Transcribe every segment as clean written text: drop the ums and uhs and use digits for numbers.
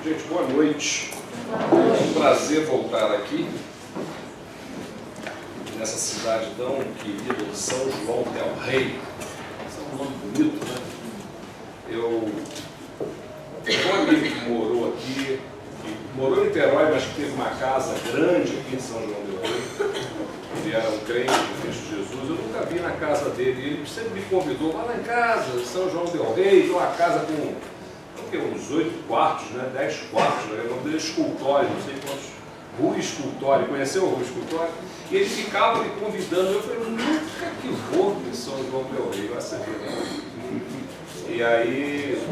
Gente, boa noite. É um prazer voltar aqui, nessa cidade tão querida de São João del Rei. Esse é um nome bonito, né? Eu tenho um amigo que morou aqui, que morou em Niterói, mas que teve uma casa grande aqui em São João del Rei. Ele era um crente de Cristo Jesus. Eu nunca vi na casa dele. Ele sempre me convidou lá na casa, São João del Rei, uma casa com uns 8 quartos, né? 10 quartos, né? O nome dele é Escultório, não sei quantos. Rui Escultório, conheceu o Rui Escultório? E ele ficava me convidando. Eu falei, nunca que vou em São João del Rei, vai ser verdade. E aí,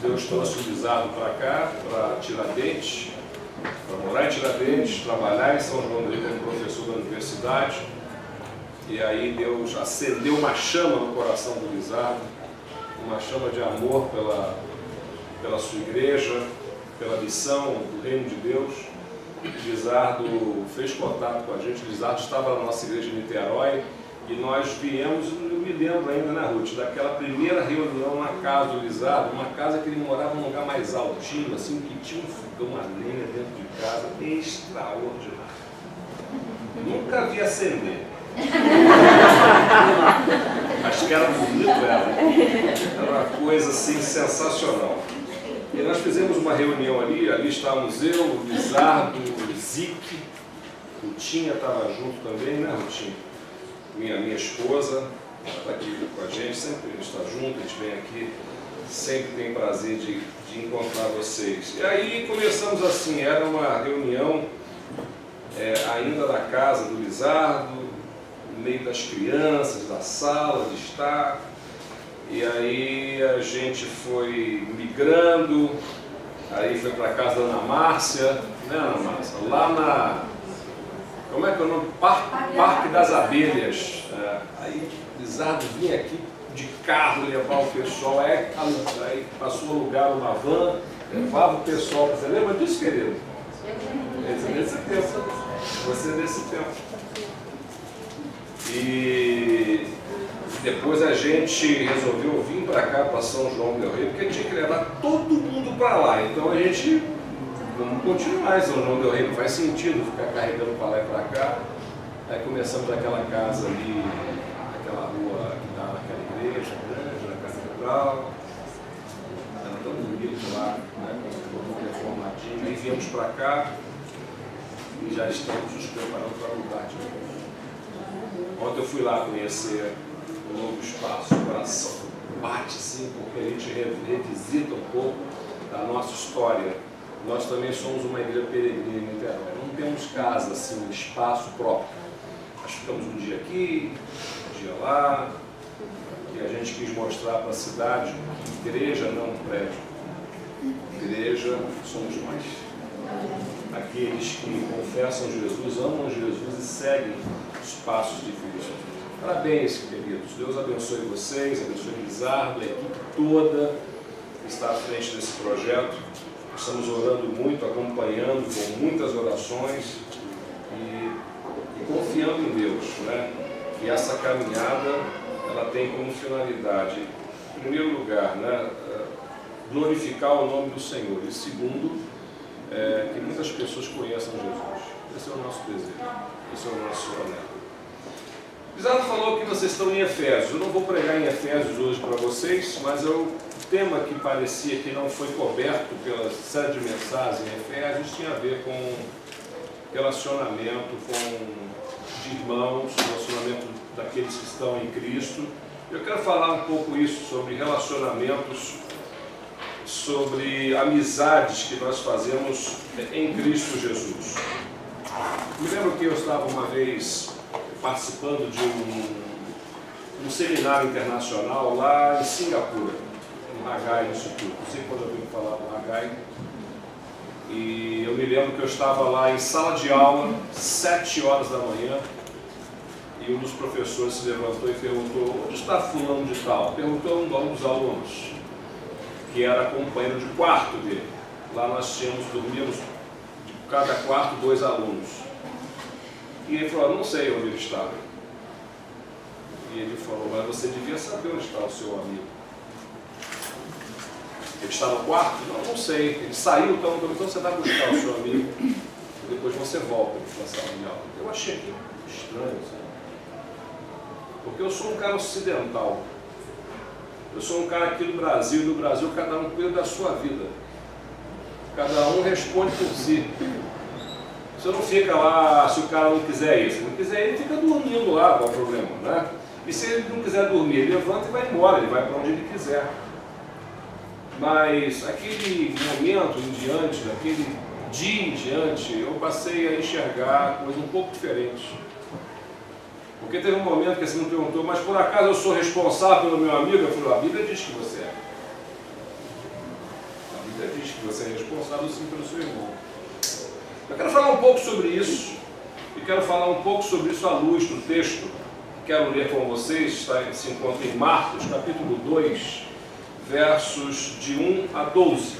Deus trouxe o Lizardo para cá, para Tiradentes, para morar em Tiradentes, trabalhar em São João del Rei como professor da universidade. E aí Deus acendeu uma chama no coração do Lizardo, uma chama de amor pela sua igreja, pela missão do Reino de Deus. Lizardo fez contato com a gente. Lizardo estava na nossa igreja em Niterói e nós viemos, eu me lembro ainda, né, Ruth, daquela primeira reunião na casa do Lizardo, uma casa que ele morava num lugar mais altinho, assim, que tinha um fogão a lenha dentro de casa, extraordinário. Nunca vi acender. Acho que era bonito ela. Era uma coisa assim sensacional. E nós fizemos uma reunião ali estávamos eu, o Lizardo, o Zique, o Tinha estava junto também, né, Rutinha? Minha esposa, ela está aqui com a gente, sempre está junto, a gente vem aqui, sempre tem prazer de encontrar vocês. E aí começamos assim, era uma reunião ainda da casa do Lizardo, no meio das crianças, da sala de estar. E aí a gente foi migrando, aí foi para a casa da Ana Márcia, né, Ana Márcia? Lá na, como é que é o nome? Parque das Abelhas. Aí Lizardo vinha aqui de carro levar o pessoal, aí passou a alugar uma van, levava o pessoal. Você lembra disso, querido? Nesse tempo. Você nesse tempo. E depois a gente resolveu vir para cá, para São João del Rei, porque tinha que levar todo mundo para lá. Então a gente, vamos continuar em São João del Rei, não faz sentido ficar carregando para lá e para cá. Aí começamos daquela casa ali, naquela rua que dá naquela igreja grande, na catedral. Era tão bonito lá, né, com reformadinho. Aí viemos para cá e já estamos nos preparando para mudar de novo. Ontem eu fui lá conhecer um novo espaço, o coração bate assim, porque a gente revisita um pouco da nossa história. Nós também somos uma igreja peregrina em Niterói. Não temos casa, assim, um espaço próprio. Nós ficamos um dia aqui, um dia lá, e a gente quis mostrar para a cidade que igreja não é um prédio. Igreja somos nós. Aqueles que confessam Jesus, amam Jesus e seguem os passos de Cristo. Parabéns, queridos. Deus abençoe vocês, abençoe o Lizardo, a equipe toda que está à frente desse projeto. Estamos orando muito, acompanhando com muitas orações e confiando em Deus, né? E essa caminhada, ela tem como finalidade, em primeiro lugar, né, glorificar o nome do Senhor, e segundo, que muitas pessoas conheçam Jesus. Esse é o nosso desejo, esse é o nosso anelo. Lizardo falou que vocês estão em Efésios. Eu não vou pregar em Efésios hoje para vocês, mas o tema que parecia que não foi coberto pela série de mensagens em Efésios tinha a ver com relacionamento de irmãos, relacionamento daqueles que estão em Cristo. Eu quero falar um pouco isso sobre relacionamentos, sobre amizades que nós fazemos em Cristo Jesus. Me lembro que eu estava uma vez participando de um seminário internacional lá em Singapura, no Hagai Instituto. Não sei quando eu vim falar do Hagai. E eu me lembro que eu estava lá em sala de aula, 7 horas da manhã, e um dos professores se levantou e perguntou: onde está fulano de tal? Perguntou a um dos alunos, que era companheiro de quarto dele. Lá nós dormíamos de cada quarto 2 alunos. E ele falou: não sei onde ele estava. E ele falou: mas você devia saber onde está o seu amigo. Ele está no quarto? Não sei. Ele saiu, então você vai buscar o seu amigo e depois você volta para a sala de aula. Eu achei aquilo estranho, sabe? Porque eu sou um cara ocidental. Eu sou um cara aqui do Brasil, e no Brasil cada um cuida da sua vida. Cada um responde por si. Você não fica lá, se o cara não quiser ir. Se não quiser ir, ele fica dormindo lá, qual é o problema, né? E se ele não quiser dormir, ele levanta e vai embora, ele vai para onde ele quiser. Mas aquele momento em diante, daquele dia em diante, eu passei a enxergar coisa um pouco diferente. Porque teve um momento que você me perguntou, mas por acaso eu sou responsável pelo meu amigo? Eu falei, a Bíblia diz que você é. A Bíblia diz que você é responsável sim pelo seu irmão. Eu quero falar um pouco sobre isso, e quero falar um pouco sobre isso à luz do texto que quero ler com vocês, se encontra em Marcos, capítulo 2, versos de 1 a 12.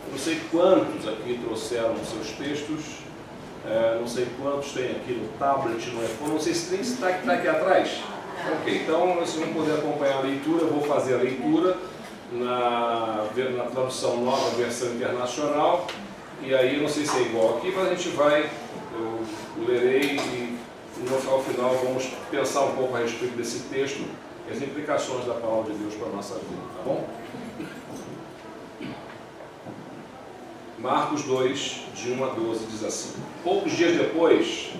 Eu não sei quantos aqui trouxeram os seus textos, não sei quantos tem aqui no tablet, no iPhone, não sei se tem, está aqui atrás. Ok, então se não puder acompanhar a leitura, eu vou fazer a leitura na tradução nova, versão internacional, e aí não sei se é igual aqui, mas a gente vai, eu lerei e ao final vamos pensar um pouco a respeito desse texto e as implicações da palavra de Deus para a nossa vida, tá bom? Marcos 2, de 1 a 12, diz assim: Poucos dias depois,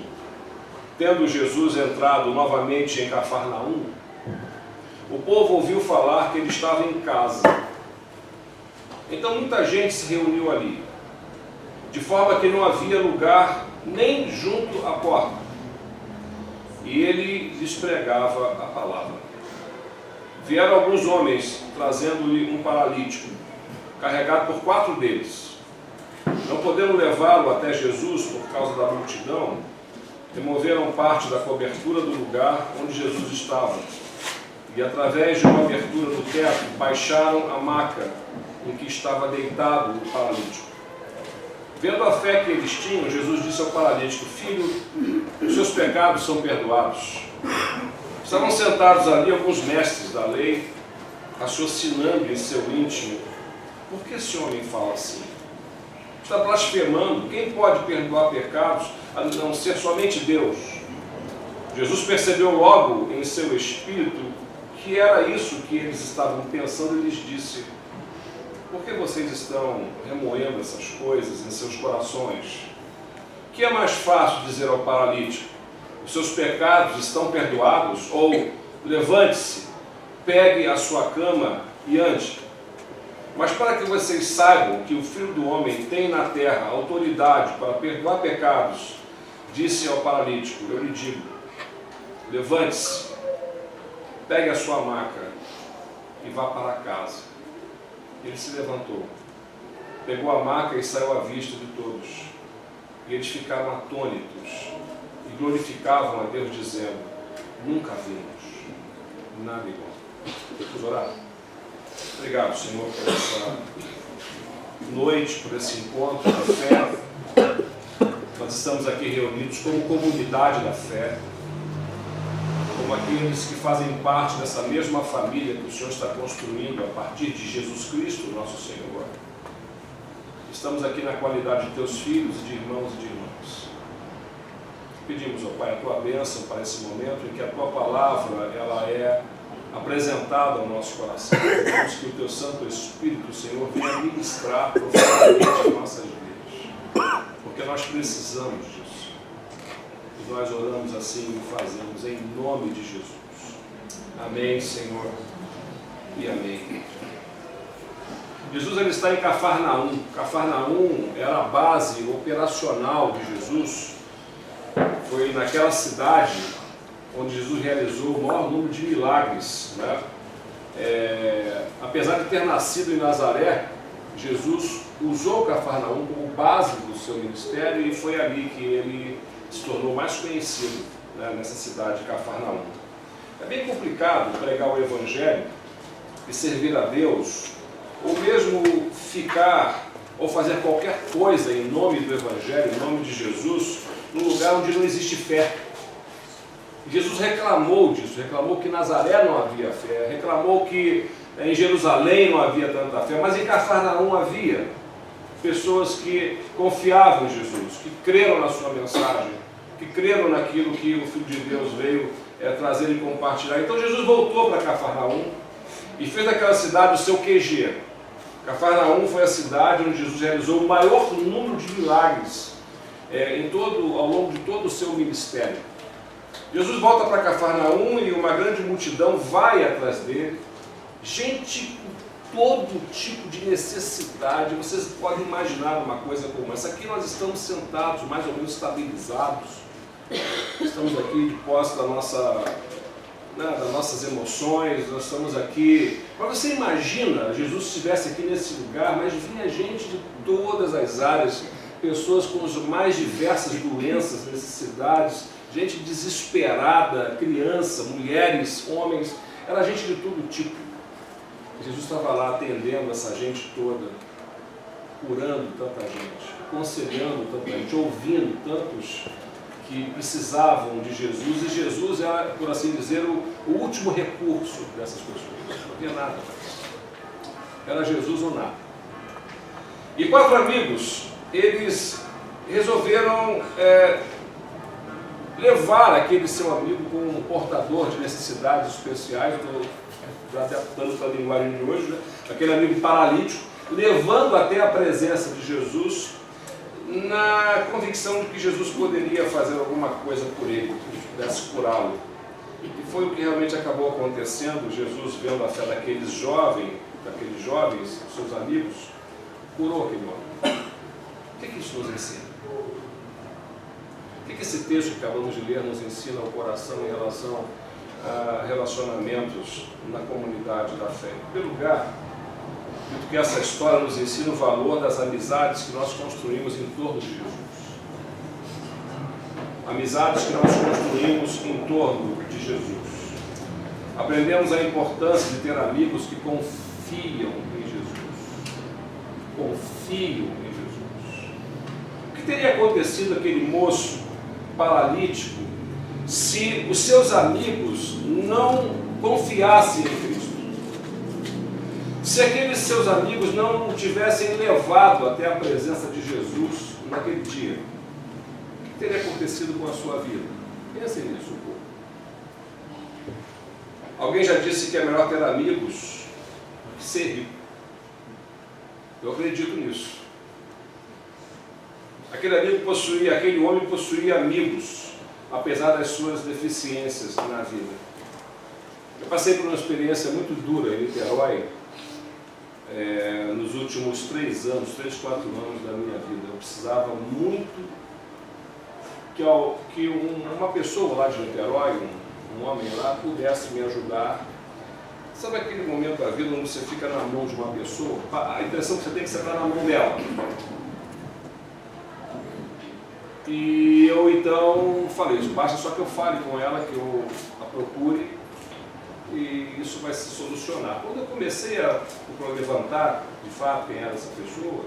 tendo Jesus entrado novamente em Cafarnaum, o povo ouviu falar que ele estava em casa. Então muita gente se reuniu ali, de forma que não havia lugar nem junto à porta. E ele lhes pregava a palavra. Vieram alguns homens, trazendo-lhe um paralítico, carregado por 4 deles. Não podendo levá-lo até Jesus por causa da multidão, removeram parte da cobertura do lugar onde Jesus estava, e através de uma abertura do teto, baixaram a maca em que estava deitado o paralítico. Vendo a fé que eles tinham, Jesus disse ao paralítico: Filho, os seus pecados são perdoados. Estavam sentados ali alguns mestres da lei, raciocinando em seu íntimo: por que esse homem fala assim? Está blasfemando. Quem pode perdoar pecados a não ser somente Deus? Jesus percebeu logo em seu espírito que era isso que eles estavam pensando e lhes disse: por que vocês estão remoendo essas coisas em seus corações? O que é mais fácil dizer ao paralítico: os seus pecados estão perdoados? Ou levante-se, pegue a sua cama e ande? Mas para que vocês saibam que o Filho do Homem tem na terra autoridade para perdoar pecados, disse ao paralítico: eu lhe digo, levante-se, pegue a sua maca e vá para casa. Ele se levantou, pegou a maca e saiu à vista de todos. E eles ficaram atônitos e glorificavam a Deus, dizendo: nunca vimos nada igual. Vamos orar? Obrigado, Senhor, por essa noite, por esse encontro da fé. Nós estamos aqui reunidos como comunidade da fé, como aqueles que fazem parte dessa mesma família que o Senhor está construindo a partir de Jesus Cristo, nosso Senhor. Estamos aqui na qualidade de teus filhos, de irmãos e de irmãs. Pedimos, ó Pai, a tua bênção para esse momento em que a tua palavra ela é apresentada ao nosso coração. Pedimos que o teu Santo Espírito, Senhor, venha ministrar profundamente as nossas vidas, porque nós precisamos disso. E nós oramos assim e fazemos em nome de Jesus. Amém, Senhor, e amém. Jesus ele está em Cafarnaum. Cafarnaum era a base operacional de Jesus. Foi naquela cidade onde Jesus realizou o maior número de milagres, né? Apesar de ter nascido em Nazaré, Jesus usou Cafarnaum como base do seu ministério e foi ali que ele se tornou mais conhecido, né, nessa cidade de Cafarnaum. É bem complicado pregar o Evangelho e servir a Deus, ou mesmo ficar ou fazer qualquer coisa em nome do Evangelho, em nome de Jesus, num lugar onde não existe fé. Jesus reclamou disso, reclamou que em Nazaré não havia fé, reclamou que Em Jerusalém não havia tanta fé, mas em Cafarnaum havia pessoas que confiavam em Jesus, que creram na sua mensagem, que creram naquilo que o Filho de Deus veio trazer e compartilhar. Então Jesus voltou para Cafarnaum e fez daquela cidade o seu QG. Cafarnaum foi a cidade onde Jesus realizou o maior número de milagres ao longo de todo o seu ministério. Jesus volta para Cafarnaum e uma grande multidão vai atrás dele. Gente com todo tipo de necessidade. Vocês podem imaginar uma coisa como essa. Aqui nós estamos sentados, mais ou menos estabilizados. Estamos aqui de posse das nossas emoções. Nós estamos aqui. Mas você imagina Jesus estivesse aqui nesse lugar, mas vinha gente de todas as áreas, pessoas com as mais diversas doenças, necessidades, gente desesperada, criança, mulheres, homens, era gente de todo tipo. Jesus estava lá atendendo essa gente toda, curando tanta gente, aconselhando tanta gente, ouvindo tantos que precisavam de Jesus, e Jesus era, por assim dizer, o último recurso dessas pessoas. Não havia nada. Era Jesus ou nada. E 4 amigos, eles resolveram levar aquele seu amigo como um portador de necessidades especiais, já adaptando para a linguagem de hoje, né? Aquele amigo paralítico, levando até a presença de Jesus, na convicção de que Jesus poderia fazer alguma coisa por ele, que pudesse curá-lo. E foi o que realmente acabou acontecendo. Jesus, vendo a fé daqueles jovens, seus amigos, curou aquele homem. O que isso nos ensina? O que esse texto que acabamos de ler nos ensina ao coração em relação a relacionamentos na comunidade da fé? Em primeiro lugar, porque essa história nos ensina o valor das amizades que nós construímos em torno de Jesus. Amizades que nós construímos em torno de Jesus. Aprendemos a importância de ter amigos que confiam em Jesus. Confiam em Jesus. O que teria acontecido àquele moço paralítico se os seus amigos não confiassem em Cristo? Se aqueles seus amigos não o tivessem levado até a presença de Jesus naquele dia, o que teria acontecido com a sua vida? Pensem nisso um pouco. Alguém já disse que é melhor ter amigos que ser rico. Eu acredito nisso. Aquele homem possuía amigos, apesar das suas deficiências na vida. Eu passei por uma experiência muito dura em Niterói, nos últimos 3, 4 anos da minha vida. Eu precisava muito que uma pessoa lá de Niterói, um homem lá, pudesse me ajudar. Sabe aquele momento da vida onde você fica na mão de uma pessoa, a impressão que você tem que estar na mão dela? E eu então falei, isso basta só que eu fale com ela, que eu a procure, e isso vai se solucionar. Quando eu comecei a levantar, de fato, quem era essa pessoa,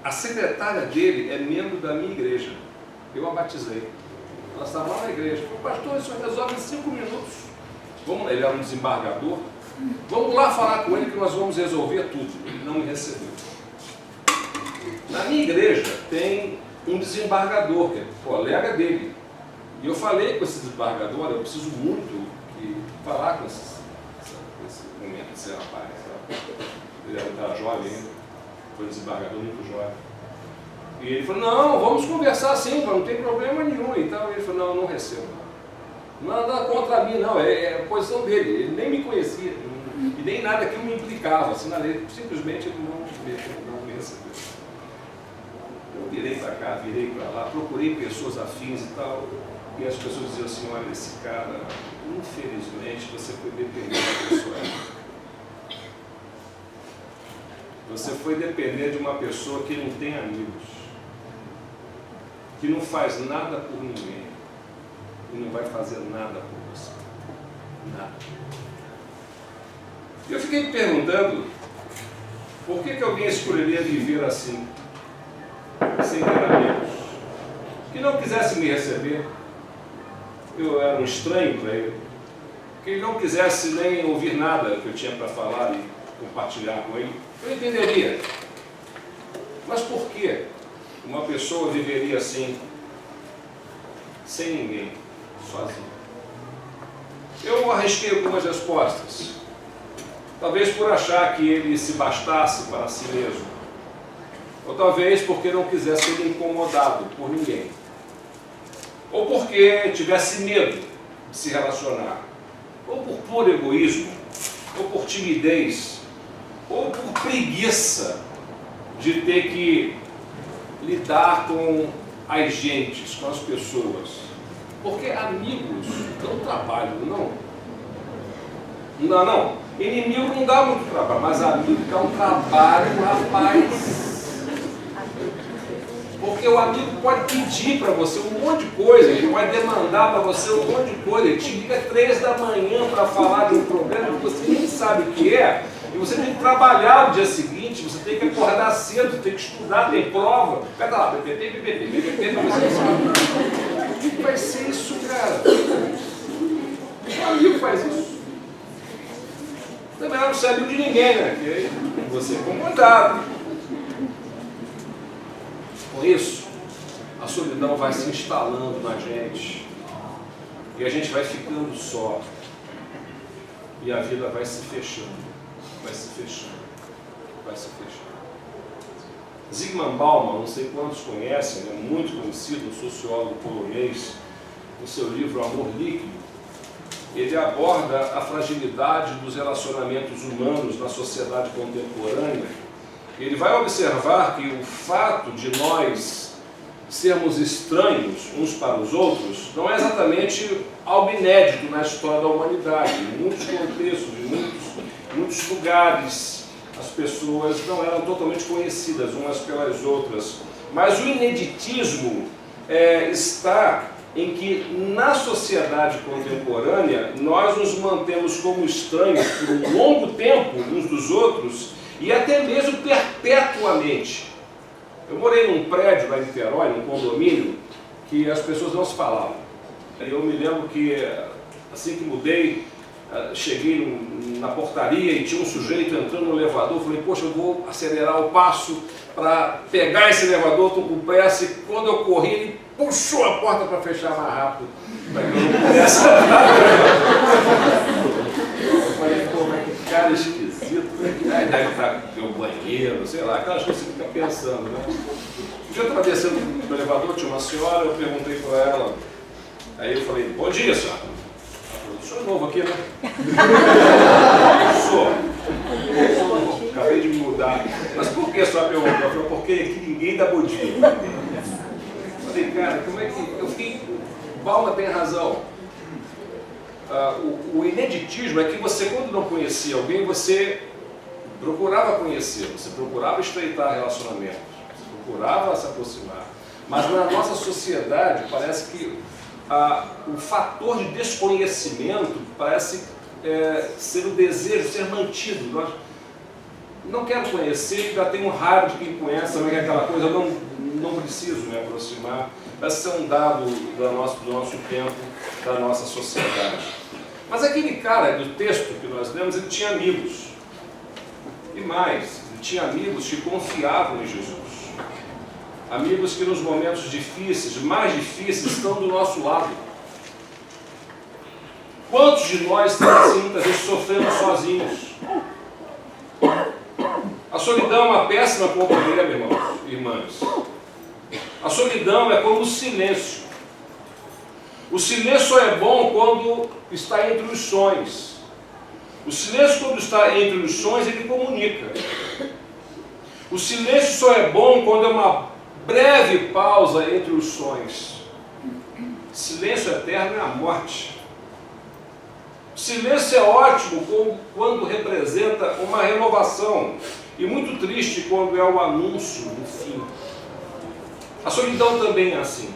a secretária dele é membro da minha igreja. Eu a batizei. Ela estava lá na igreja. Eu falei, pastor, isso resolve em 5 minutos. Ele era um desembargador. Vamos lá falar com ele que nós vamos resolver tudo. Ele não me recebeu. Na minha igreja tem um desembargador, que é colega dele. E eu falei com esse desembargador, eu preciso muito falar com esse momento, esse rapaz. Ele era jovem ainda, foi um desembargador muito jovem. E ele falou, não, vamos conversar sim, não tem problema nenhum. Então ele falou, não recebo. Não é nada contra mim, não, é a posição dele. Ele nem me conhecia, e nem nada que me implicava, assinalei, simplesmente ele não me recebeu. Eu virei para cá, virei para lá, procurei pessoas afins e tal, e as pessoas diziam assim, olha, esse cara, infelizmente, você foi depender da pessoa. Você foi depender de uma pessoa que não tem amigos, que não faz nada por ninguém, e não vai fazer nada por você. Nada. E eu fiquei me perguntando, por que alguém escolheria viver assim, sem ter amigos, que não quisesse me receber? Eu era um estranho para ele. que ele não quisesse nem ouvir nada que eu tinha para falar e compartilhar com ele, eu entenderia. Mas por que uma pessoa viveria assim, sem ninguém, sozinho? Eu arrisquei algumas respostas. Talvez por achar que ele se bastasse para si mesmo. Ou talvez porque não quisesse ser incomodado por ninguém. Ou porque tivesse medo de se relacionar. Ou por puro egoísmo. Ou por timidez. Ou por preguiça de ter que lidar com as gentes, com as pessoas. Porque amigos dão trabalho, não? Não. Inimigo não dá muito trabalho, mas amigo dá um trabalho, rapaz. Porque o amigo pode pedir para você um monte de coisa, ele pode demandar para você um monte de coisa, ele te liga 3 da manhã para falar de um problema que você nem sabe o que é, e você tem que trabalhar no dia seguinte, você tem que acordar cedo, tem que estudar, tem prova. Pega lá, PPT, para você saber. O que vai ser isso, cara? O amigo faz isso. Também não ser amigo de ninguém, né? Porque aí você é incomodado. Com isso, a solidão vai se instalando na gente e a gente vai ficando só e a vida vai se fechando, vai se fechando, vai se fechando. Zygmunt Bauman, não sei quantos conhecem, é muito conhecido, um sociólogo polonês, no seu livro Amor Líquido, ele aborda a fragilidade dos relacionamentos humanos na sociedade contemporânea. Ele vai observar que o fato de nós sermos estranhos uns para os outros não é exatamente algo inédito na história da humanidade. Em muitos contextos, em muitos lugares, as pessoas não eram totalmente conhecidas umas pelas outras. Mas o ineditismo está em que na sociedade contemporânea nós nos mantemos como estranhos por um longo tempo uns dos outros e até mesmo perpetuamente. Eu morei num prédio lá em Niterói, num condomínio, que as pessoas não se falavam. Eu me lembro que assim que mudei, cheguei na portaria e tinha um sujeito entrando no elevador, falei, poxa, eu vou acelerar o passo para pegar esse elevador, estou com pressa, e quando eu corri, ele puxou a porta para fechar mais rápido, para que eu não pudesse Eu falei, pô, mas que cara esquisito, né? Deve estar no meu banheiro, sei lá, aquelas coisas que você fica pensando, né? Um dia eu estava descendo no elevador, tinha uma senhora, eu perguntei para ela, aí eu falei, bom dia, senhora. Ela falou, o senhor é novo aqui, né? Sou. Acabei de me mudar. Mas por que a senhora perguntou? Ela falou, porque aqui ninguém dá bom dia. Falei, cara, como é que... Eu fiquei... Bauman tem razão. O ineditismo é que você, quando não conhecia alguém, você procurava conhecer, você procurava estreitar relacionamentos, você procurava se aproximar. Mas na nossa sociedade, parece que o fator de desconhecimento parece ser o desejo, ser mantido. Nós não quero conhecer, já tenho raiva de quem conhece, mas é aquela coisa, eu não preciso me aproximar. Parece ser um dado do nosso tempo, da nossa sociedade. Mas aquele cara do texto que nós lemos, ele tinha amigos. E mais, ele tinha amigos que confiavam em Jesus. Amigos que nos momentos difíceis, mais difíceis, estão do nosso lado. Quantos de nós estamos assim, muitas vezes sofrendo sozinhos? A solidão é uma péssima companheira, irmãos e irmãs. A solidão é como o silêncio. O silêncio só é bom quando está entre os sons. O silêncio, quando está entre os sons, ele comunica. O silêncio só é bom quando é uma breve pausa entre os sons. Silêncio eterno é a morte. O silêncio é ótimo quando representa uma renovação e muito triste quando é o anúncio do fim. A solidão também é assim.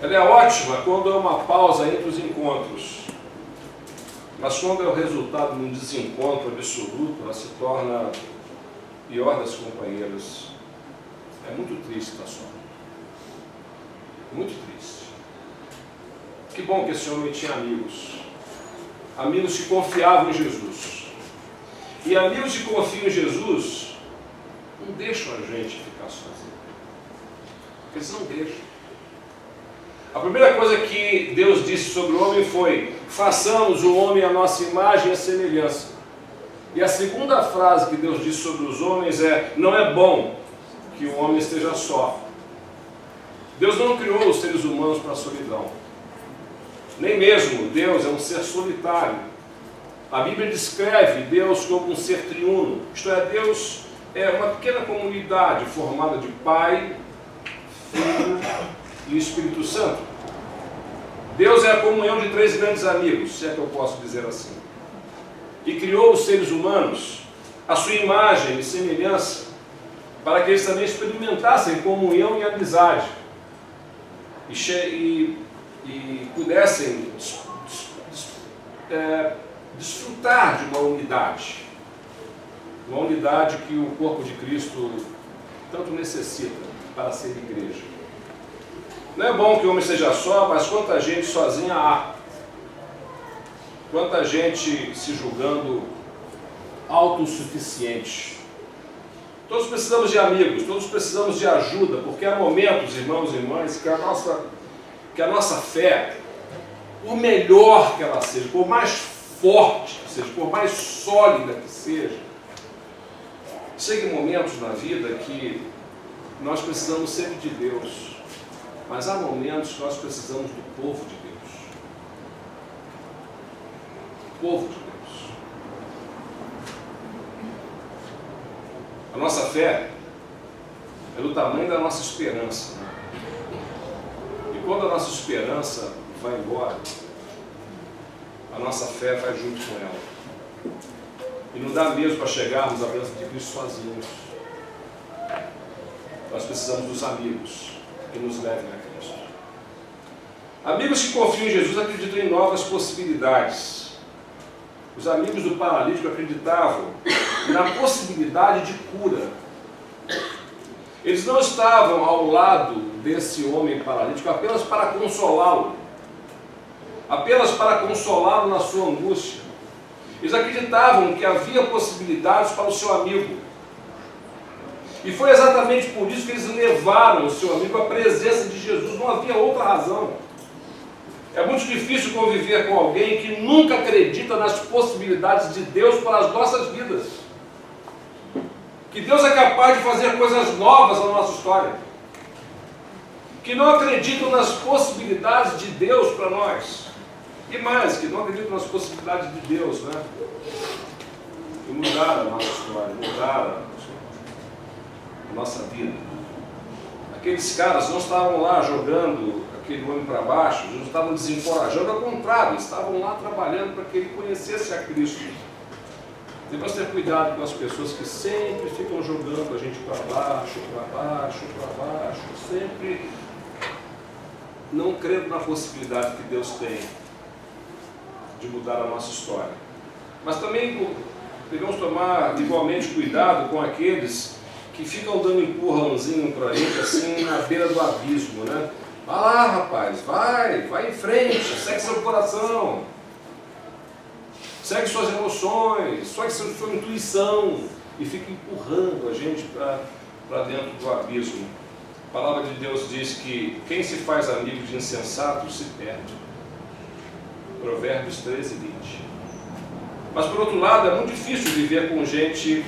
Ela é ótima quando é uma pausa entre os encontros. Mas quando é o resultado de um desencontro absoluto, ela se torna pior das companheiras. É muito triste estar só. Muito triste. Que bom que esse homem tinha amigos. amigos que confiavam em Jesus. E amigos que confiam em Jesus não deixam a gente ficar sozinho. Eles não deixam. A primeira coisa que Deus disse sobre o homem foi: façamos o homem à nossa imagem e à semelhança. E a segunda frase que Deus disse sobre os homens é: não é bom que o homem esteja só. Deus não criou os seres humanos para a solidão. Nem mesmo Deus é um ser solitário. A Bíblia descreve Deus como um ser triuno. Isto é, Deus é uma pequena comunidade formada de Pai, Filho e Espírito Santo. Deus é a comunhão de 3 grandes amigos, se é que eu posso dizer assim. E criou os seres humanos à sua imagem e semelhança, para que eles também experimentassem comunhão e amizade e pudessem desfrutar de uma unidade que o corpo de Cristo tanto necessita para ser igreja. Não é bom que o homem seja só, mas quanta gente sozinha há. Quanta gente se julgando autossuficiente. Todos precisamos de amigos, todos precisamos de ajuda, porque há momentos, irmãos e irmãs, que a nossa fé, por melhor que ela seja, por mais forte que seja, por mais sólida que seja, chega momentos na vida que nós precisamos sempre de Deus, mas há momentos que nós precisamos do povo de Deus. O povo de Deus. A nossa fé é do tamanho da nossa esperança. E quando a nossa esperança vai embora, a nossa fé vai junto com ela. E não dá mesmo para chegarmos à bênção de Cristo sozinhos. Nós precisamos dos amigos que nos levem a Cristo. Amigos que confiam em Jesus acreditam em novas possibilidades. Os amigos do paralítico acreditavam na possibilidade de cura. Eles não estavam ao lado desse homem paralítico apenas para consolá-lo, apenas para consolá-lo na sua angústia. Eles acreditavam que havia possibilidades para o seu amigo. E foi exatamente por isso que eles levaram o seu amigo à presença de Jesus. Não havia outra razão. É muito difícil conviver com alguém que nunca acredita nas possibilidades de Deus para as nossas vidas. Que Deus é capaz de fazer coisas novas na nossa história. Que não acreditam nas possibilidades de Deus para nós. E mais, que não acreditam nas possibilidades de Deus, né? E mudar a nossa história, mudar a nossa vida. Aqueles caras não estavam lá jogando aquele homem para baixo, eles não estavam desencorajando, ao contrário, estavam lá trabalhando para que ele conhecesse a Cristo. Devemos ter cuidado com as pessoas que sempre ficam jogando a gente para baixo, para baixo, para baixo, sempre não crendo na possibilidade que Deus tem de mudar a nossa história. Mas também devemos tomar igualmente cuidado com aqueles que ficam dando empurrãozinho para a gente assim na beira do abismo, né? Vai lá, rapaz, vai em frente, segue seu coração, segue suas emoções, segue sua intuição e fica empurrando a gente para dentro do abismo. A palavra de Deus diz que quem se faz amigo de insensatos se perde. Provérbios 13, 20. Mas por outro lado, é muito difícil viver com gente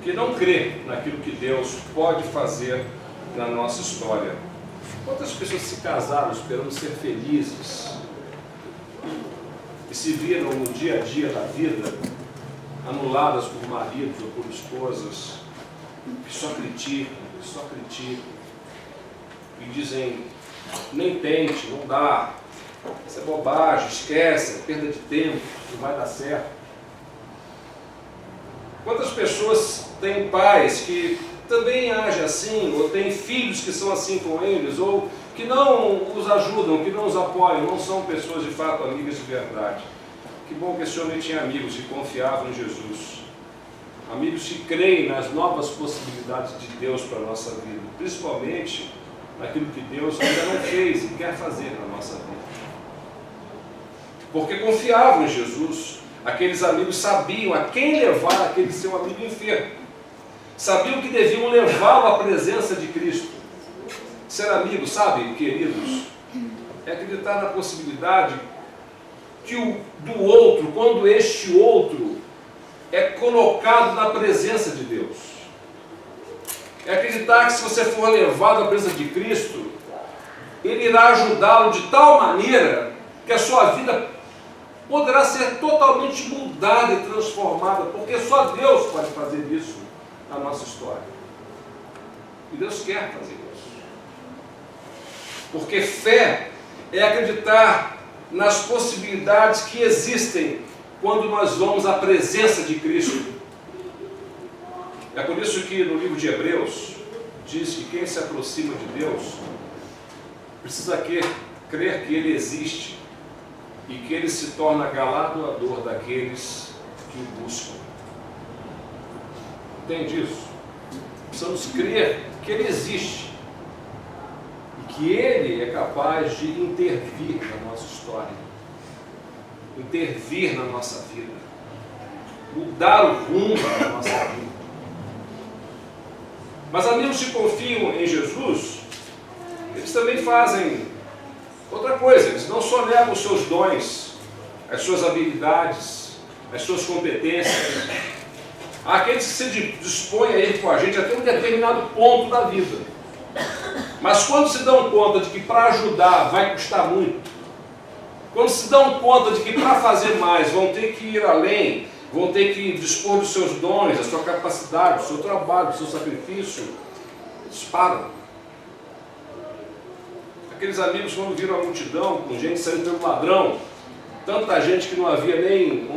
que não crê naquilo que Deus pode fazer na nossa história. Quantas pessoas se casaram esperando ser felizes e se viram no dia a dia da vida anuladas por maridos ou por esposas que só criticam e dizem: nem tente, não dá, isso é bobagem, esquece, é perda de tempo, não vai dar certo. Quantas pessoas têm pais que também agem assim, ou têm filhos que são assim com eles, ou que não os ajudam, que não os apoiam, não são pessoas de fato amigas de verdade. Que bom que esse homem tinha amigos que confiavam em Jesus, amigos que creem nas novas possibilidades de Deus para a nossa vida, principalmente naquilo que Deus ainda não fez e quer fazer na nossa vida. porque confiavam em Jesus. Aqueles amigos sabiam a quem levar aquele seu amigo enfermo. Sabiam que deviam levá-lo à presença de Cristo. Ser amigo, sabe, queridos, é acreditar na possibilidade do outro, quando este outro é colocado na presença de Deus. É acreditar que se você for levado à presença de Cristo, Ele irá ajudá-lo de tal maneira que a sua vida poderá ser totalmente mudada e transformada, porque só Deus pode fazer isso na nossa história. E Deus quer fazer isso. Porque fé é acreditar nas possibilidades que existem quando nós vamos à presença de Cristo. É por isso que no livro de Hebreus diz que quem se aproxima de Deus precisa crer que Ele existe e que Ele se torna galardoador daqueles que o buscam. Entende isso? Precisamos crer que Ele existe e que Ele é capaz de intervir na nossa história, intervir na nossa vida, mudar o rumo da nossa vida. Mas amigos que confiam em Jesus, eles também fazem outra coisa. Eles não só negam os seus dons, as suas habilidades, as suas competências. Há aqueles que se dispõem a ir com a gente até um determinado ponto da vida. Mas quando se dão conta de que para ajudar vai custar muito, quando se dão conta de que para fazer mais vão ter que ir além, vão ter que dispor dos seus dons, da sua capacidade, do seu trabalho, do seu sacrifício, eles param. Aqueles amigos, quando viram a multidão, com gente saindo pelo ladrão, tanta gente que não havia nem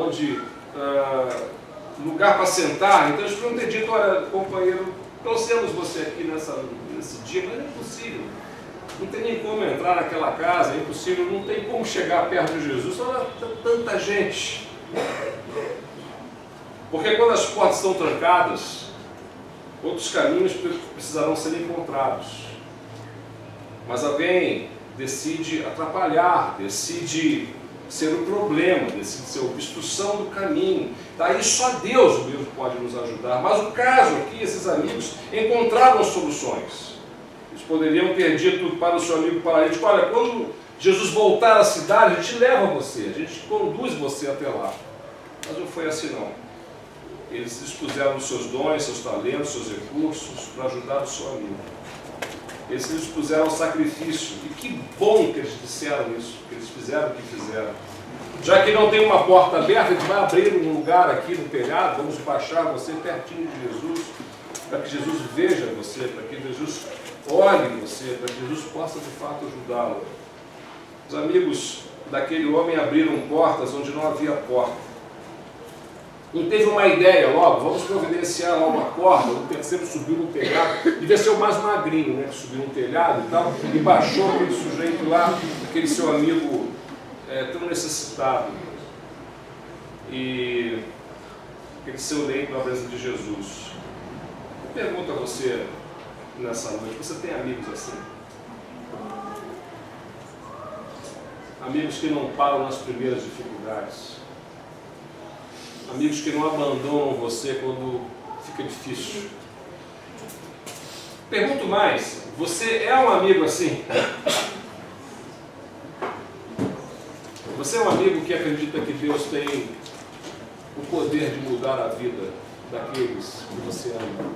lugar para sentar, então eles podiam ter dito: olha, companheiro, trouxemos você aqui nesse dia, mas não é possível. Não tem nem como entrar naquela casa, é impossível, não tem como chegar perto de Jesus, olha tanta gente. Porque quando as portas estão trancadas, outros caminhos precisarão ser encontrados. Mas alguém decide atrapalhar, decide ser o problema, decide ser a obstrução do caminho. Daí só Deus mesmo pode nos ajudar. Mas o caso aqui, esses amigos encontraram soluções. Eles poderiam ter dito para o seu amigo paralítico: olha, quando Jesus voltar à cidade, a gente leva você, a gente conduz você até lá. Mas não foi assim não. Eles dispuseram dos seus dons, seus talentos, seus recursos para ajudar o seu amigo. Eles se dispuseram ao sacrifício. E que bom que eles disseram isso, que eles fizeram o que fizeram. Já que não tem uma porta aberta, a gente vai abrir um lugar aqui no telhado, vamos baixar você pertinho de Jesus, para que Jesus veja você, para que Jesus olhe você, para que Jesus possa de fato ajudá-lo. Os amigos daquele homem abriram portas onde não havia porta. Não teve uma ideia logo, vamos providenciar lá uma corda, o terceiro subiu no telhado, devia ser o mais magrinho, né, que subiu no telhado e tal, e baixou aquele sujeito lá, aquele seu amigo tão necessitado, e aquele seu leito na presença de Jesus. Eu pergunto a você nessa noite, você tem amigos assim? Amigos que não param nas primeiras dificuldades? Amigos que não abandonam você quando fica difícil? Pergunto mais, você é um amigo assim? Você é um amigo que acredita que Deus tem o poder de mudar a vida daqueles que você ama?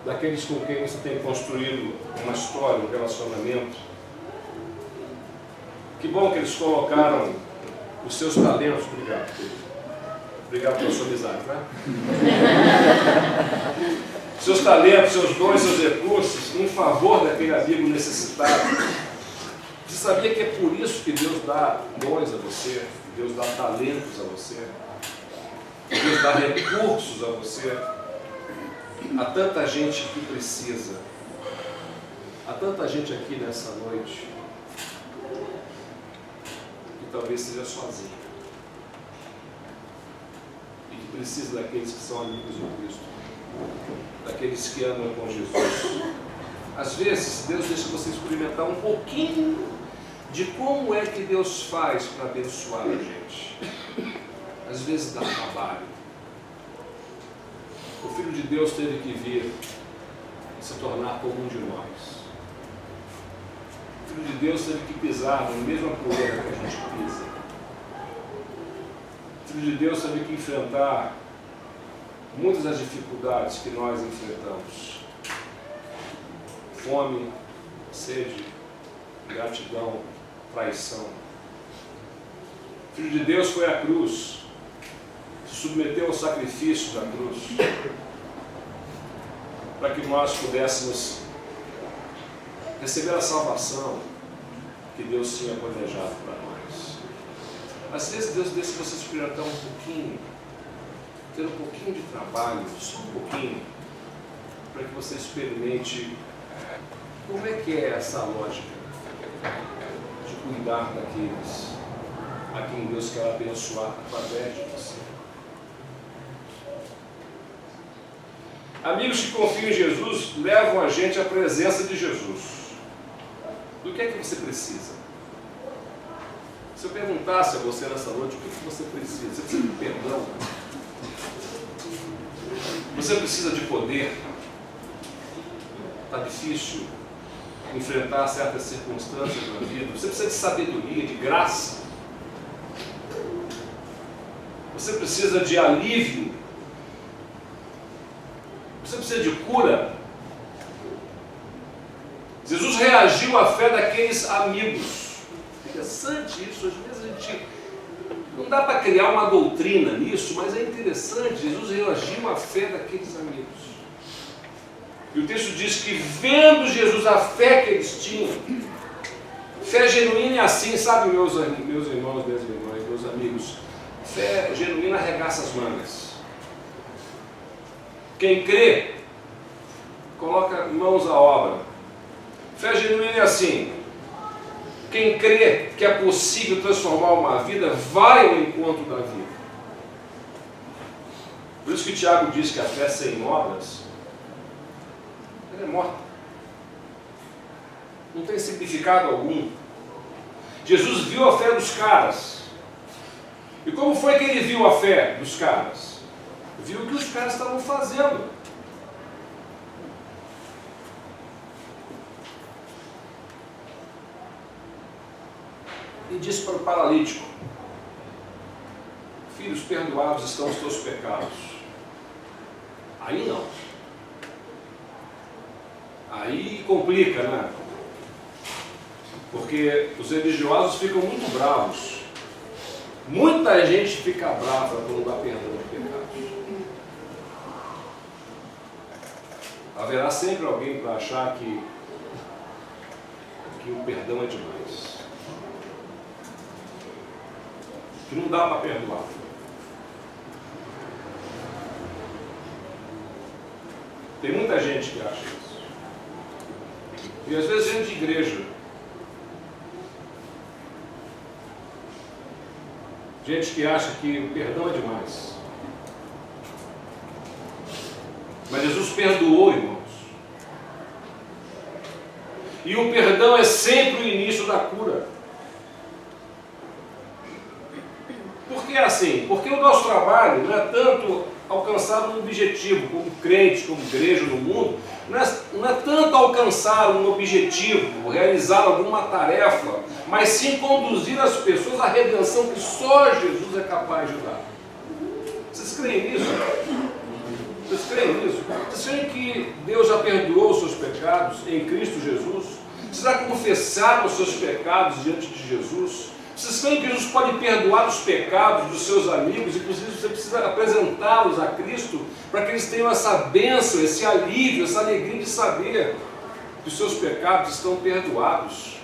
Daqueles com quem você tem construído uma história, um relacionamento? Que bom que eles colocaram os seus talentos. Obrigado, Pedro. Obrigado pela sua amizade, tá? Seus talentos, seus dons, seus recursos em favor daquele amigo necessitado. Você sabia que é por isso que Deus dá dons a você, que Deus dá talentos a você, que Deus dá recursos a você? Há tanta gente que precisa, há tanta gente aqui nessa noite que talvez seja sozinha. Precisa daqueles que são amigos de Cristo, daqueles que andam com Jesus. Às vezes, Deus deixa você experimentar um pouquinho de como é que Deus faz para abençoar a gente. Às vezes dá trabalho. O Filho de Deus teve que vir e se tornar como um de nós. O Filho de Deus teve que pisar na mesma poeira que a gente pisa. O Filho de Deus teve que enfrentar muitas das dificuldades que nós enfrentamos. Fome, sede, gratidão, traição. O Filho de Deus foi à cruz, se submeteu ao sacrifício da cruz, para que nós pudéssemos receber a salvação que Deus tinha planejado para nós. Às vezes Deus deixa você experimentar um pouquinho, ter um pouquinho de trabalho, só um pouquinho, para que você experimente como é que é essa lógica de cuidar daqueles a quem Deus quer abençoar através de você. Amigos que confiam em Jesus levam a gente à presença de Jesus. Do que é que você precisa? Se eu perguntasse a você nessa noite, o que é que você precisa? Você precisa de perdão? Você precisa de poder? Está difícil enfrentar certas circunstâncias na vida? Você precisa de sabedoria, de graça? Você precisa de alívio? Você precisa de cura? Jesus reagiu à fé daqueles amigos. Interessante isso. Às vezes a gente não dá para criar uma doutrina nisso, mas é interessante. Jesus reagiu à fé daqueles amigos. E o texto diz que, vendo Jesus a fé que eles tinham, fé genuína é assim, sabe, meus irmãos, minhas irmãs, meus amigos, fé genuína arregaça as mangas. Quem crê, coloca mãos à obra. Fé genuína é assim: quem crê que é possível transformar uma vida, vai ao encontro da vida. Por isso que Tiago diz que a fé sem obras, ela é morta. Não tem significado algum. Jesus viu a fé dos caras. E como foi que ele viu a fé dos caras? Viu o que os caras estavam fazendo. E disse para o paralítico: filhos, perdoados estão os teus pecados. Aí não. Aí complica, né? Porque os religiosos ficam muito bravos. Muita gente fica brava quando dá perdão de pecados. Haverá sempre alguém para achar que o perdão é demais. Que não dá para perdoar. Tem muita gente que acha isso. E às vezes gente de igreja. Gente que acha que o perdão é demais. Mas Jesus perdoou, irmãos. E o perdão é sempre o início da cura. Por que é assim? Porque o nosso trabalho não é tanto alcançar um objetivo, como crentes, como igreja no mundo, não é tanto alcançar um objetivo, realizar alguma tarefa, mas sim conduzir as pessoas à redenção que só Jesus é capaz de dar. Vocês creem nisso? Vocês creem nisso? Vocês creem que Deus já perdoou os seus pecados em Cristo Jesus? Vocês já confessaram os seus pecados diante de Jesus? Vocês creem que Jesus pode perdoar os pecados dos seus amigos? Inclusive você precisa apresentá-los a Cristo para que eles tenham essa bênção, esse alívio, essa alegria de saber que os seus pecados estão perdoados.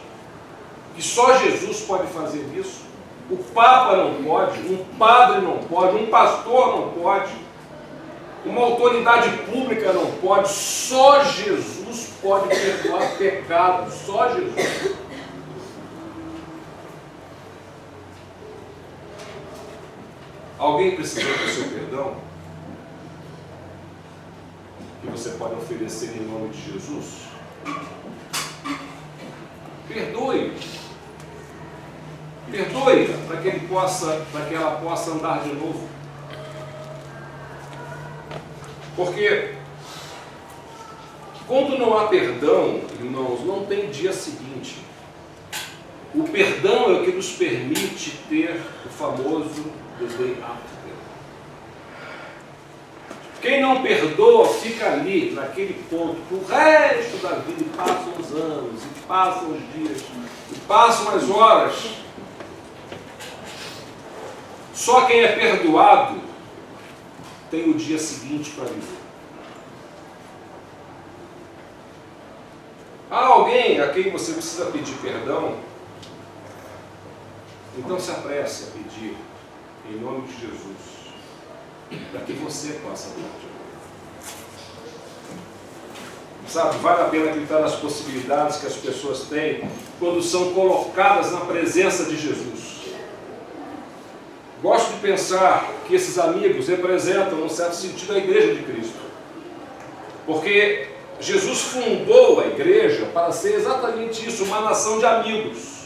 Que só Jesus pode fazer isso. O Papa não pode, um padre não pode, um pastor não pode, uma autoridade pública não pode. Só Jesus pode perdoar pecados. Só Jesus. Alguém precisou do seu perdão? Que você pode oferecer em nome de Jesus? Perdoe. Perdoe-a para que ela possa andar de novo. Porque quando não há perdão, irmãos, não tem dia seguinte. O perdão é o que nos permite ter o famoso the day after. Quem não perdoa fica ali, naquele ponto, o resto da vida, e passam os anos, e passam os dias, e passam as horas. Só quem é perdoado tem o dia seguinte para viver. Há alguém a quem você precisa pedir perdão? Então se apresse a pedir, em nome de Jesus, para que você possa pedir. Sabe, vale a pena acreditar nas possibilidades que as pessoas têm quando são colocadas na presença de Jesus. Gosto de pensar que esses amigos representam, num certo sentido, a igreja de Cristo. Porque Jesus fundou a igreja para ser exatamente isso, uma nação de amigos.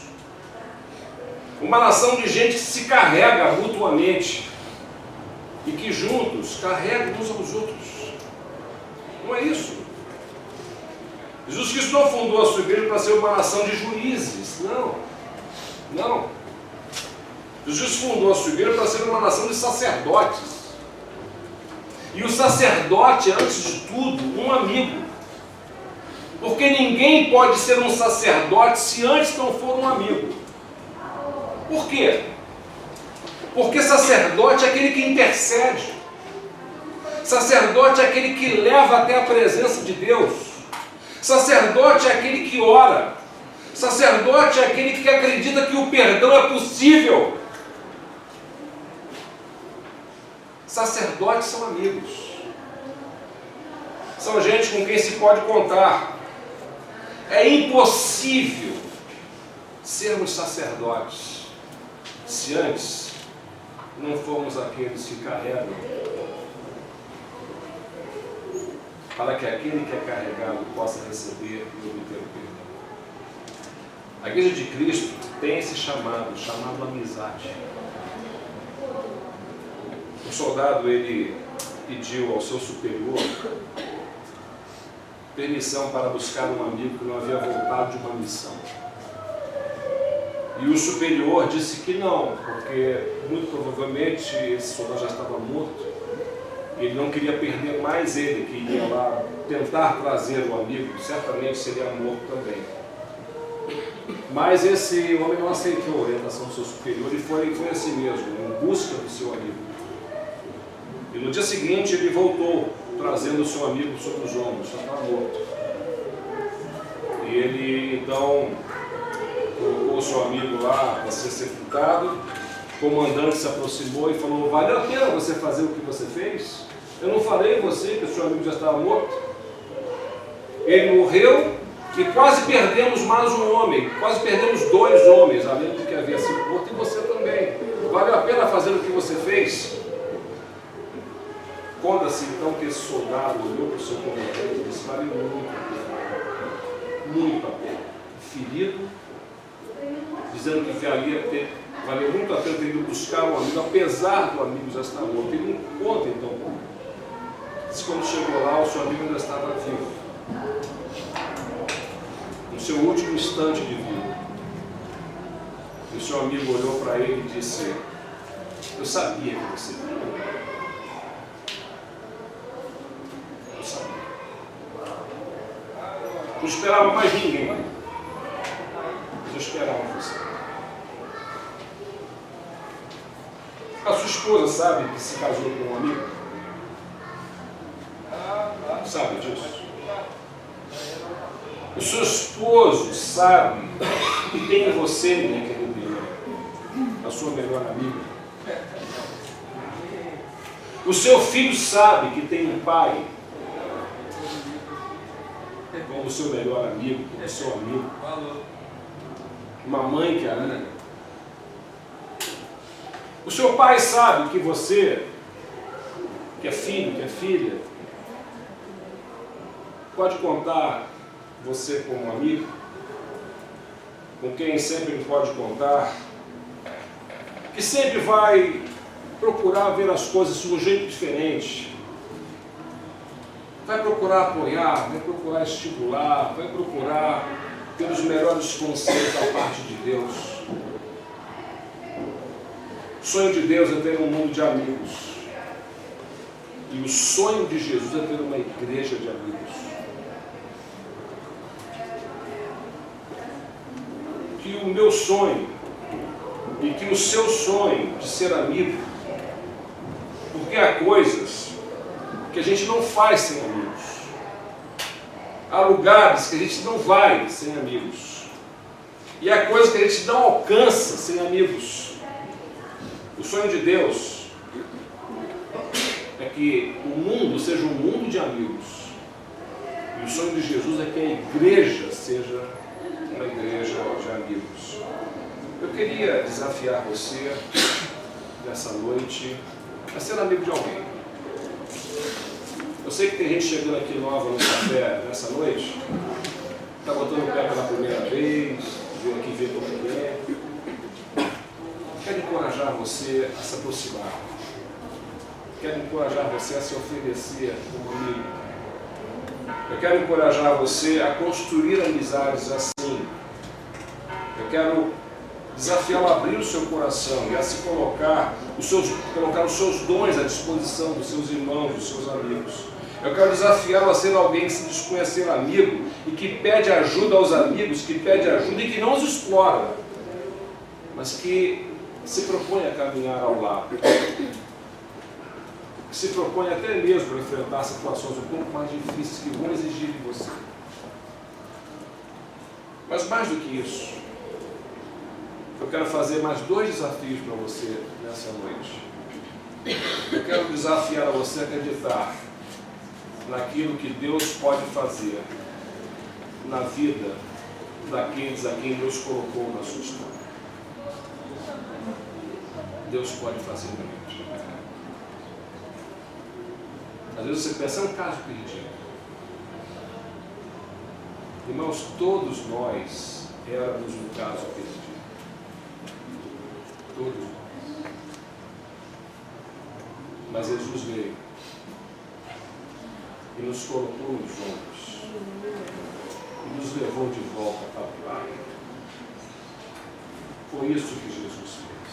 Uma nação de gente que se carrega mutuamente e que juntos carregam uns aos outros. Não é isso? Jesus Cristo não fundou a sua igreja para ser uma nação de juízes. Não. Não. Jesus fundou a sua igreja para ser uma nação de sacerdotes. E o sacerdote, antes de tudo, um amigo. Porque ninguém pode ser um sacerdote se antes não for um amigo. Por quê? Porque sacerdote é aquele que intercede. Sacerdote é aquele que leva até a presença de Deus. Sacerdote é aquele que ora. Sacerdote é aquele que acredita que o perdão é possível. Sacerdotes são amigos. São gente com quem se pode contar. É impossível sermos sacerdotes se antes não formos aqueles que carregam, para que aquele que é carregado possa receber e obter o perdão. A igreja de Cristo tem esse chamado amizade. O soldado, ele pediu ao seu superior permissão para buscar um amigo que não havia voltado de uma missão. E o superior disse que não, porque muito provavelmente esse soldado já estava morto. Ele não queria perder mais ele, que iria lá tentar trazer o amigo, certamente seria morto também. Mas esse homem não aceitou a orientação do seu superior e foi assim mesmo, em busca do seu amigo. E no dia seguinte ele voltou, trazendo o seu amigo sobre os ombros, já estava morto. E ele então colocou o seu amigo lá para ser sepultado. O comandante se aproximou e falou: valeu a pena você fazer o que você fez? Eu não falei a você que o seu amigo já estava morto? Ele morreu e quase perdemos mais um homem, quase perdemos 2 homens, além do que havia sido morto, e você também. Valeu a pena fazer o que você fez? Conta-se então que esse soldado olhou para o seu comandante e disse: vale muito a pena. Muito a pena. Ferido, dizendo que valeu muito a pena ter ido buscar um amigo, apesar do amigo já estar morto. Ele não conta então. Diz que quando chegou lá, o seu amigo ainda estava vivo. No seu último instante de vida. E o seu amigo olhou para ele e disse: eu sabia que você viria. Eu sabia. Não esperava mais ninguém. Mas eu esperava você. A sua esposa sabe que se casou com um amigo? Sabe disso? O seu esposo sabe que tem em você, minha querida, a sua melhor amiga. O seu filho sabe que tem um pai como o seu melhor amigo, como o seu amigo. Uma mãe que ama. O seu pai sabe que você, que é filho, que é filha, pode contar você como amigo, com quem sempre ele pode contar, que sempre vai procurar ver as coisas de um jeito diferente, vai procurar apoiar, vai procurar estimular, vai procurar ter os melhores conselhos da parte de Deus. O sonho de Deus é ter um mundo de amigos. E o sonho de Jesus é ter uma igreja de amigos. Que o meu sonho e que o seu sonho de ser amigo, porque há coisas que a gente não faz sem amigos. Há lugares que a gente não vai sem amigos. E há coisas que a gente não alcança sem amigos. O sonho de Deus é que o mundo seja um mundo de amigos. E o sonho de Jesus é que a igreja seja uma igreja de amigos. Eu queria desafiar você nessa noite a ser amigo de alguém. Eu sei que tem gente chegando aqui nova no café nessa noite, está botando o pé pela primeira vez, veio aqui ver como é. Quero encorajar você a se aproximar. Quero encorajar você a se oferecer como amigo. Eu quero encorajar você a construir amizades assim. Eu quero desafiá-lo a abrir o seu coração e a se colocar os seus dons à disposição dos seus irmãos, dos seus amigos. Eu quero desafiá-lo a ser alguém que se dispõe a ser amigo e que pede ajuda aos amigos, que pede ajuda e que não os explora, mas que se propõe a caminhar ao lado, que se propõe até mesmo a enfrentar situações um pouco mais difíceis que vão exigir de você. Mas mais do que isso, eu quero fazer mais 2 desafios para você nessa noite. Eu quero desafiar a você a acreditar naquilo que Deus pode fazer na vida daqueles a quem Deus colocou na sua história. Deus pode fazer muito. Às vezes você pensa, é um caso perdido. Irmãos, todos nós éramos um caso perdido. Todos nós. Mas Jesus veio e nos colocou nos ombros e nos levou de volta para o Pai. Foi isso que Jesus fez.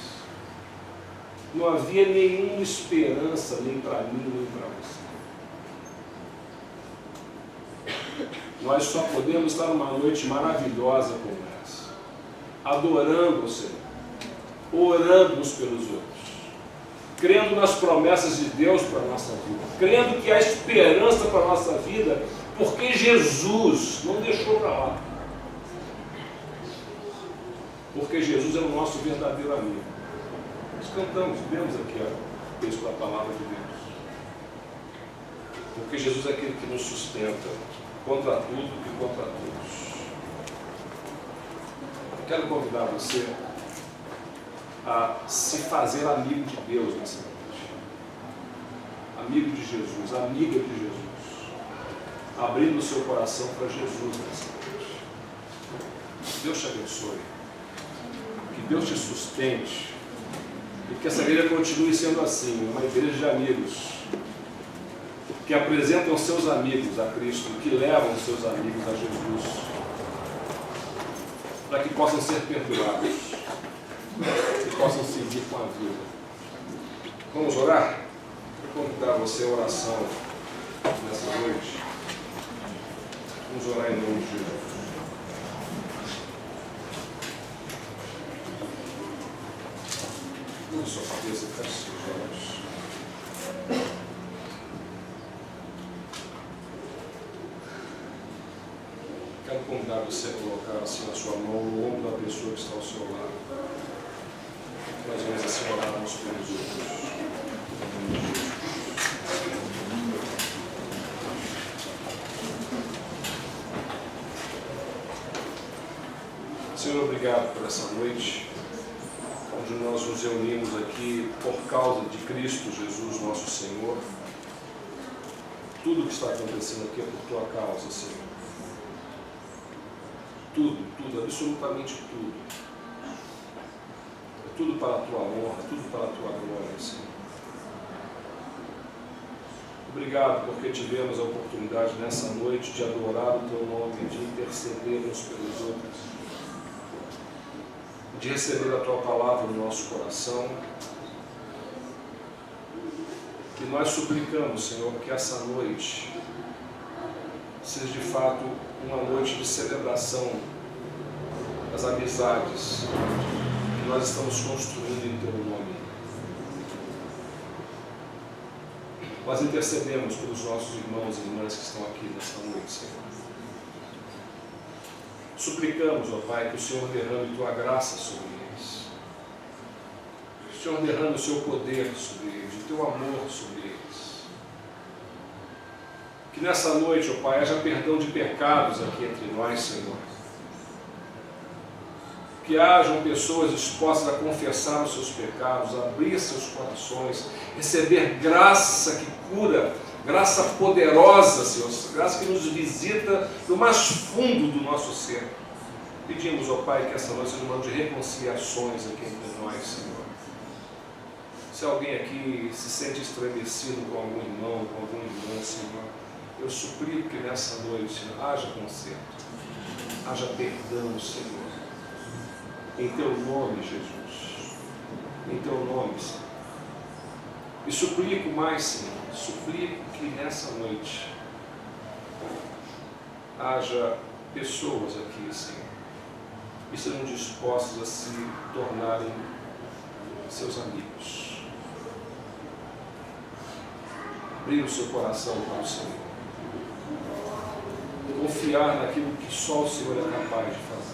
Não havia nenhuma esperança, nem para mim, nem para você. Nós só podemos estar numa noite maravilhosa como essa, adorando o Senhor, orando uns pelos outros, crendo nas promessas de Deus para a nossa vida, crendo que há esperança para a nossa vida, porque Jesus não deixou para lá. Porque Jesus é o nosso verdadeiro amigo. Nós cantamos, vemos aqui o texto da palavra de Deus. Porque Jesus é aquele que nos sustenta contra tudo e contra todos. Quero convidar você a se fazer amigo de Deus nessa noite. Amigo de Jesus, amiga de Jesus. Abrindo o seu coração para Jesus nessa noite. Deus te abençoe. Que Deus te sustente. E que essa igreja continue sendo assim, uma igreja de amigos. Que apresentam seus amigos a Cristo, que levam seus amigos a Jesus. Para que possam ser perdoados. Que possam seguir com a vida. Vamos orar? Vou convidar você a oração nessa noite. Vamos orar em nome de Jesus. Curva sua cabeça, feche seus olhos. Quero convidar você a colocar assim a sua mão no ombro da pessoa que está ao seu lado. Nós vamos assim orar uns pelos outros. Senhor, obrigado por essa noite, onde nós nos reunimos aqui por causa de Cristo Jesus, nosso Senhor. Tudo que está acontecendo aqui é por tua causa, Senhor. Tudo, absolutamente tudo. É tudo para a tua honra, tudo para a tua glória, Senhor. Obrigado porque tivemos a oportunidade nessa noite de adorar o teu nome, de interceder uns pelos outros, de receber a tua palavra no nosso coração. E nós suplicamos, Senhor, que essa noite seja de fato uma noite de celebração das amizades que nós estamos construindo em teu nome. Nós intercedemos pelos nossos irmãos e irmãs que estão aqui nesta noite, Senhor. Suplicamos, ó Pai, que o Senhor derrame tua graça sobre eles. Que o Senhor derrame o seu poder sobre eles, o teu amor sobre eles. Que nessa noite, ó Pai, haja perdão de pecados aqui entre nós, Senhor. Que hajam pessoas dispostas a confessar os seus pecados, a abrir seus corações, receber graça que cura, graça poderosa, Senhor, graça que nos visita no mais fundo do nosso ser. Pedimos, ó Pai, que essa noite seja um ano de reconciliações aqui entre nós, Senhor. Se alguém aqui se sente estremecido com algum irmão, com alguma irmã, Senhor, eu suplico que nessa noite, Senhor, haja conserto, haja perdão, Senhor. Em teu nome, Jesus. Em teu nome, Senhor. E suplico mais, Senhor, suplico que nessa noite haja pessoas aqui, Senhor, que sejam dispostas a se tornarem seus amigos. Abrir o seu coração para o Senhor. Confiar naquilo que só o Senhor é capaz de fazer.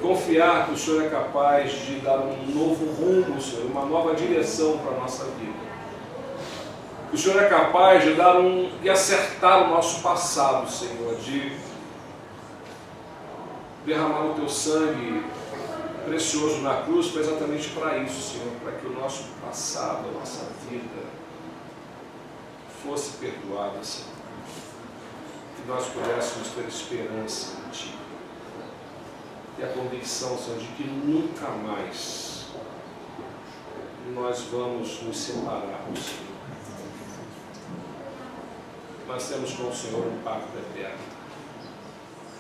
Confiar que o Senhor é capaz de dar um novo rumo, Senhor, uma nova direção para a nossa vida. Que o Senhor é capaz de de acertar o nosso passado, Senhor, de derramar o teu sangue precioso na cruz, foi exatamente para isso, Senhor, para que o nosso passado, a nossa vida fosse perdoada, Senhor. Que nós pudéssemos ter esperança em Ti. E a convicção, Senhor, de que nunca mais nós vamos nos separar do Senhor. Nós temos com o Senhor um pacto eterno.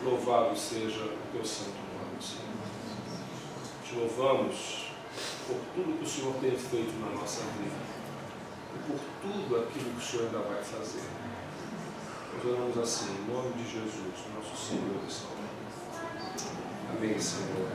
Louvado seja o teu santo nome, Senhor. Te louvamos por tudo que o Senhor tem feito na nossa vida e por tudo aquilo que o Senhor ainda vai fazer. Nós oramos assim, em nome de Jesus, nosso Senhor e Salvador. Amém, Senhor.